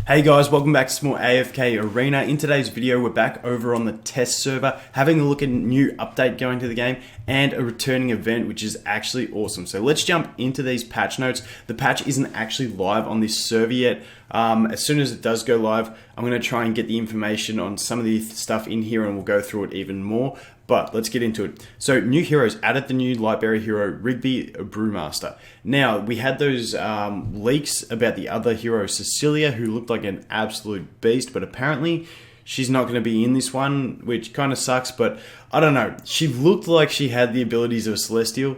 Hey guys, welcome back to Small AFK Arena. In today's video, we're back over on the test server, having a look at a new update going to the game and a returning event, which is actually awesome. So let's jump into these patch notes. The patch isn't actually live on this server yet. As soon as it does go live, I'm going to try and get the information on some of the stuff in here and we'll go through it even more. But let's get into it. So new heroes, added the new Lightbearer hero, Rigby Brewmaster. Now, we had those leaks about the other hero, Cecilia, who looked like an absolute beast, but apparently she's not going to be in this one, which kind of sucks, but I don't know. She looked like she had the abilities of a Celestial,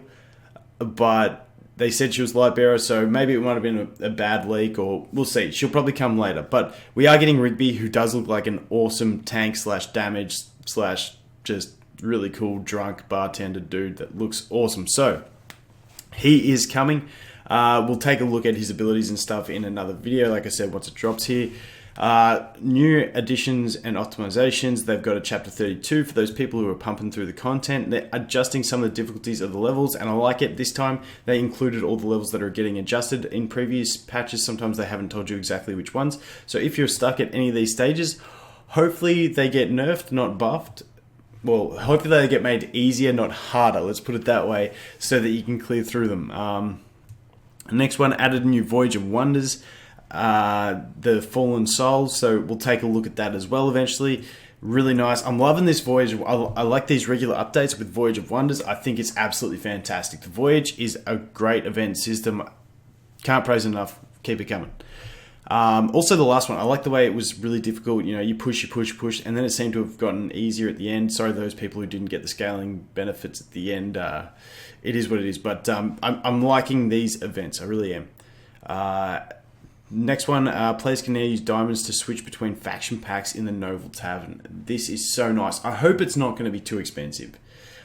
but they said she was Lightbearer, so maybe it might have been a bad leak, or we'll see. She'll probably come later, but we are getting Rigby, who does look like an awesome tank slash damage slash just really cool drunk bartender dude that looks awesome. So he is coming. We'll take a look at his abilities and stuff in another video, like I said, once it drops here. New additions and optimizations. They've got a chapter 32 for those people who are pumping through the content. They're adjusting some of the difficulties of the levels, and I like it. This time they included all the levels that are getting adjusted. In previous patches, sometimes they haven't told you exactly which ones. So if you're stuck at any of these stages, hopefully they get nerfed, not buffed. Well, hopefully they get made easier, not harder. Let's put it that way, so that you can clear through them. Next one, added a new Voyage of Wonders, the Fallen Souls. So we'll take a look at that as well eventually. Really nice. I'm loving this Voyage. I like these regular updates with Voyage of Wonders. I think it's absolutely fantastic. The Voyage is a great event system. Can't praise enough. Keep it coming. Also the last one, I like the way it was really difficult. You know, you push, and then it seemed to have gotten easier at the end. Sorry those people who didn't get the scaling benefits at the end. It is what it is, but I'm liking these events. I really am. Next one, players can now use diamonds to switch between faction packs in the Noble Tavern. This is so nice. I hope it's not going to be too expensive.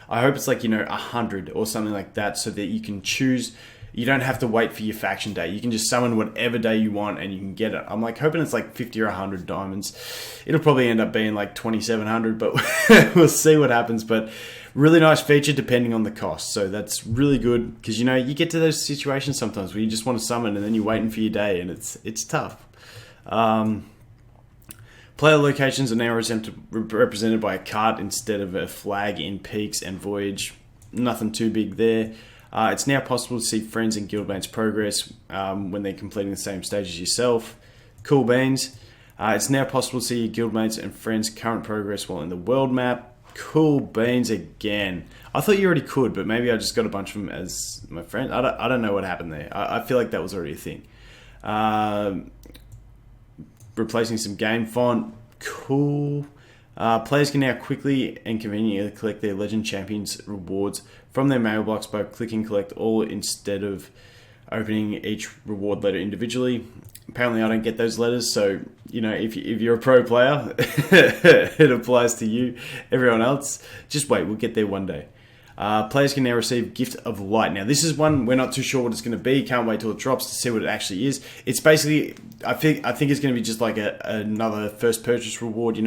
I hope it's like, 100 or something like that, so that you can choose. You don't have to wait for your faction day. You can just summon whatever day you want and you can get it. I'm like hoping it's like 50 or 100 diamonds. It'll probably end up being like 2,700, but we'll see what happens. But really nice feature depending on the cost. So that's really good because, you get to those situations sometimes where you just want to summon and then you're waiting for your day and it's tough. Player locations are now represented by a cart instead of a flag in Peaks and Voyage. Nothing too big there. It's now possible to see friends and guildmates progress when they're completing the same stage as yourself. Cool beans. It's now possible to see your guildmates and friends' current progress while in the world map. Cool beans again. I thought you already could, but maybe I just got a bunch of them as my friend. I don't know what happened there. I feel like that was already a thing. Replacing some game font. Cool. Players can now quickly and conveniently collect their Legend Champions rewards from their mailbox by clicking collect all instead of opening each reward letter individually. Apparently I don't get those letters, so if you're a pro player, it applies to you. Everyone else, just wait, we'll get there one day. Players can now receive Gift of Light. Now this is one we're not too sure what it's going to be. Can't wait till it drops to see what it actually is. It's basically, I think it's going to be just like another first purchase reward.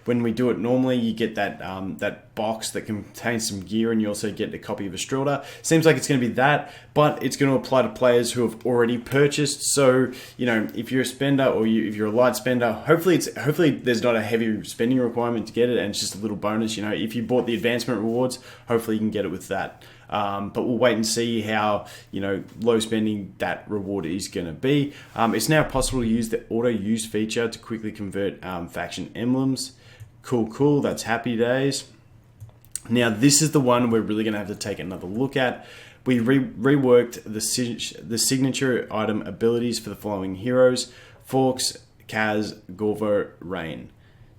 When we do it normally, you get that box that contains some gear, and you also get a copy of Estrelda. Seems like it's going to be that, but it's going to apply to players who have already purchased. So if you're a spender or if you're a light spender, hopefully there's not a heavy spending requirement to get it, and it's just a little bonus. If you bought the advancement rewards, hopefully you can get it with that. But we'll wait and see how low spending that reward is going to be. It's now possible to use the auto use feature to quickly convert faction emblems. Cool. That's happy days. Now this is the one we're really going to have to take another look at. We reworked the signature item abilities for the following heroes: Fawkes, Kaz, Gorvo, Rain.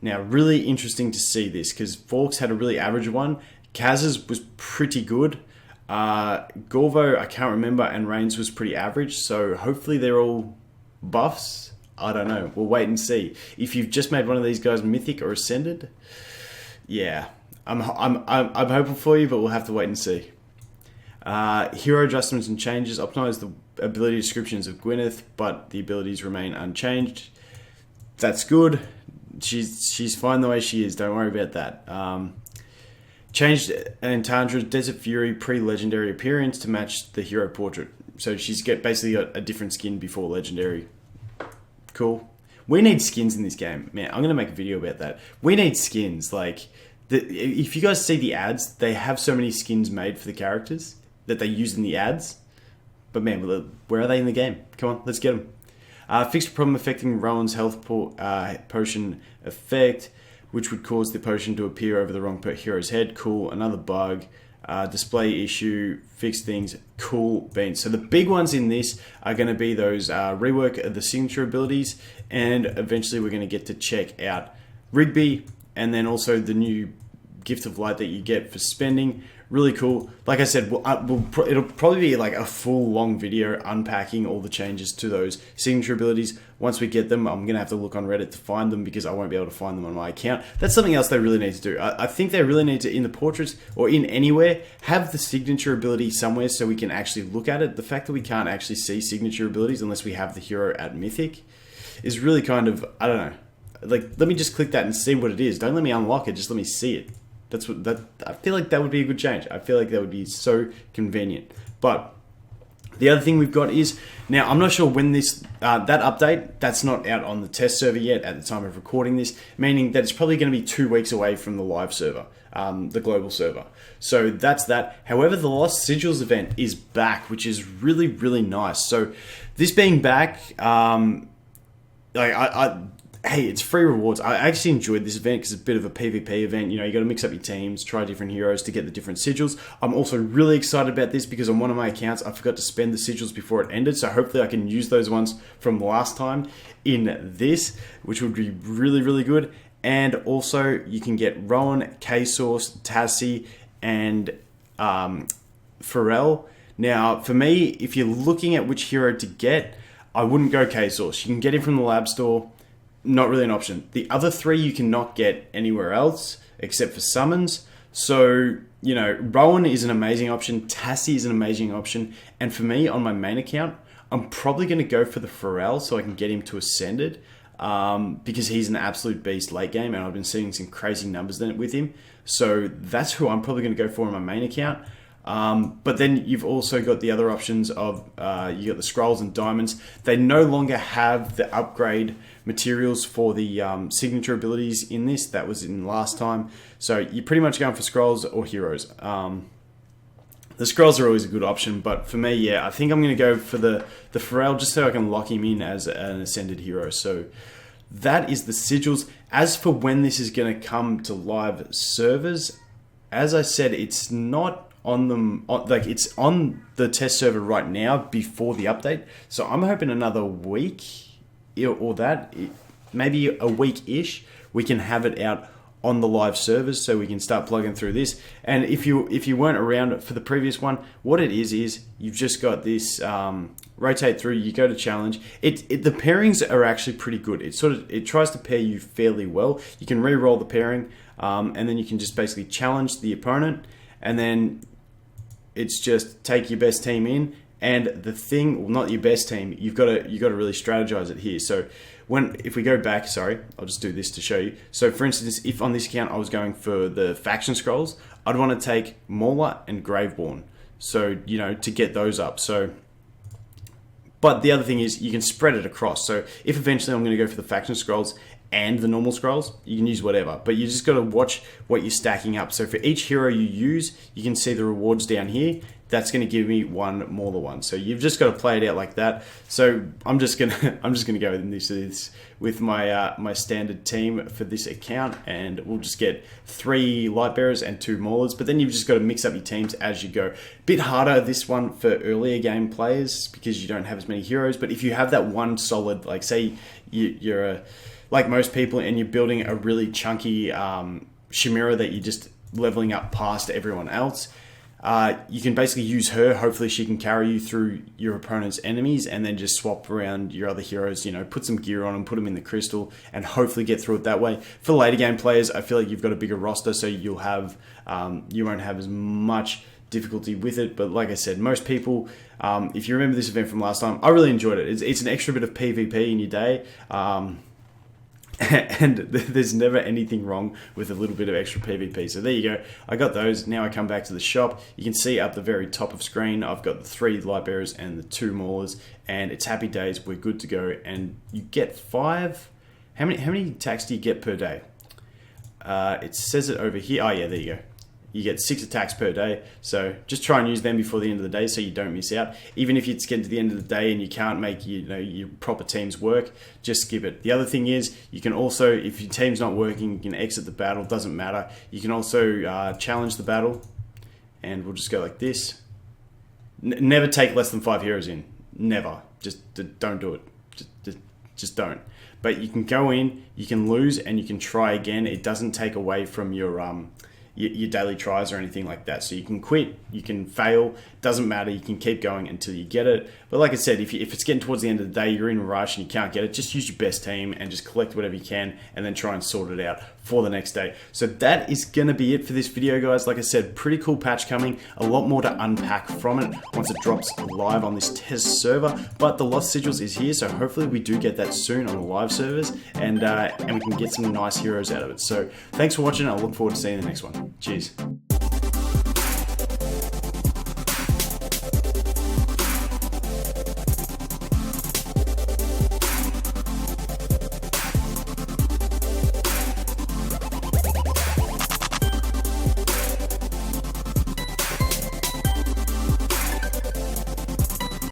Now really interesting to see this because Fawkes had a really average one. Kaz's was pretty good. Gorvo, I can't remember, and Rain's was pretty average. So hopefully they're all buffs. I don't know. We'll wait and see. If you've just made one of these guys mythic or ascended, yeah, I'm hopeful for you, but we'll have to wait and see. Hero adjustments and changes optimize the ability descriptions of Gwyneth, but the abilities remain unchanged. That's good. She's fine the way she is. Don't worry about that. Changed Antandra's Desert Fury pre-legendary appearance to match the hero portrait. So she's basically got a different skin before legendary. Cool. We need skins in this game. Man, I'm going to make a video about that. We need skins. Like, if you guys see the ads, they have so many skins made for the characters that they use in the ads. But man, where are they in the game? Come on, let's get them. Fixed a problem affecting Rowan's health potion effect, which would cause the potion to appear over the wrong hero's head. Cool. Another bug. Display issue. Fix things. Cool beans. So the big ones in this are going to be those rework of the signature abilities, and eventually we're going to get to check out Rigby, and then also the new Gift of Light that you get for spending. Really cool. Like I said, it'll probably be like a full long video unpacking all the changes to those signature abilities. Once we get them, I'm going to have to look on Reddit to find them because I won't be able to find them on my account. That's something else they really need to do. I think they really need to, in the portraits or in anywhere, have the signature ability somewhere so we can actually look at it. The fact that we can't actually see signature abilities unless we have the hero at Mythic is really kind of, I don't know. Like, let me just click that and see what it is. Don't let me unlock it, just let me see it. I feel like that would be a good change. I feel like that would be so convenient. But the other thing we've got is, now I'm not sure when this, that update, that's not out on the test server yet at the time of recording this, meaning that it's probably going to be 2 weeks away from the live server, the global server. So that's that. However, the Lost Sigils event is back, which is really, really nice. So this being back, hey, it's free rewards. I actually enjoyed this event because it's a bit of a PvP event. You know, you got to mix up your teams, try different heroes to get the different sigils. I'm also really excited about this because on one of my accounts, I forgot to spend the sigils before it ended. So hopefully I can use those ones from last time in this, which would be really, really good. And also you can get Rowan, K-Source, Tassie, and Pharrell. Now, for me, if you're looking at which hero to get, I wouldn't go K-Source. You can get him from the lab store. Not really an option. The other 3 you cannot get anywhere else except for summons. So, you know, Rowan is an amazing option. Tassie is an amazing option. And for me, on my main account, I'm probably going to go for the Pharrell so I can get him to Ascended because he's an absolute beast late game and I've been seeing some crazy numbers with him. So that's who I'm probably going to go for on my main account. But then you've also got the other options of you got the scrolls and diamonds. They no longer have the upgrade materials for the signature abilities in this. That was in last time. So you're pretty much going for scrolls or heroes. The scrolls are always a good option, but for me, yeah, I think I'm going to go for the Pharrell just so I can lock him in as an Ascended hero. So that is the sigils. As for when this is going to come to live servers, as I said, it's not on them, like it's on the test server right now before the update. So I'm hoping another week or that, maybe a week-ish, we can have it out on the live servers so we can start plugging through this. And if you weren't around for the previous one, what it is you've just got this rotate through, you go to challenge. The pairings are actually pretty good. It tries to pair you fairly well. You can re-roll the pairing and then you can just basically challenge the opponent, and then it's just take your best team in. And the thing, well, not your best team, you've got to really strategize it here. So if we go back, sorry, I'll just do this to show you. So for instance, if on this account I was going for the faction scrolls, I'd want to take Mauler and Graveborn. So, you know, to get those up. So, but the other thing is you can spread it across. So if eventually I'm going to go for the faction scrolls and the normal scrolls, you can use whatever, but you just got to watch what you're stacking up. So for each hero you use, you can see the rewards down here. That's going to give me one Mauler one. So you've just got to play it out like that. So I'm just gonna go with this with my my standard team for this account, and we'll just get 3 Lightbearers and 2 Maulers. But then you've just got to mix up your teams as you go. Bit harder this one for earlier game players because you don't have as many heroes. But if you have that one solid, like say you're like most people, and you're building a really chunky Chimera that you're just leveling up past everyone else, you can basically use her. Hopefully she can carry you through your opponent's enemies, and then just swap around your other heroes, you know, put some gear on them, put them in the crystal, and hopefully get through it that way. For later game players, I feel like you've got a bigger roster, so you'll have you won't have as much difficulty with it. But like I said, most people, if you remember this event from last time, I really enjoyed it. It's an extra bit of PvP in your day. And there's never anything wrong with a little bit of extra PvP. So there you go. I got those. Now I come back to the shop. You can see up the very top of screen, I've got the 3 Lightbearers and the 2 Maulers, and it's happy days. We're good to go. And you get 5 How many attacks do you get per day? It says it over here. Oh yeah, there you go. You get 6 attacks per day, so just try and use them before the end of the day so you don't miss out. Even if it's getting to the end of the day and you can't make your proper teams work, just skip it. The other thing is, you can also, if your team's not working, you can exit the battle, doesn't matter. You can also challenge the battle, and we'll just go like this. Never take less than 5 heroes in. Never. Just don't do it. Just don't. But you can go in, you can lose, and you can try again. It doesn't take away from your daily tries or anything like that. So you can quit, you can fail, doesn't matter, you can keep going until you get it. But like I said, if it's getting towards the end of the day, you're in a rush and you can't get it, just use your best team and just collect whatever you can and then try and sort it out for the next day. So that is going to be it for this video, guys. Like I said, pretty cool patch coming, a lot more to unpack from it once it drops live on this test server. But the Lost Sigils is here, so hopefully we do get that soon on the live servers, and we can get some nice heroes out of it. So thanks for watching. I look forward to seeing the next one. Cheers.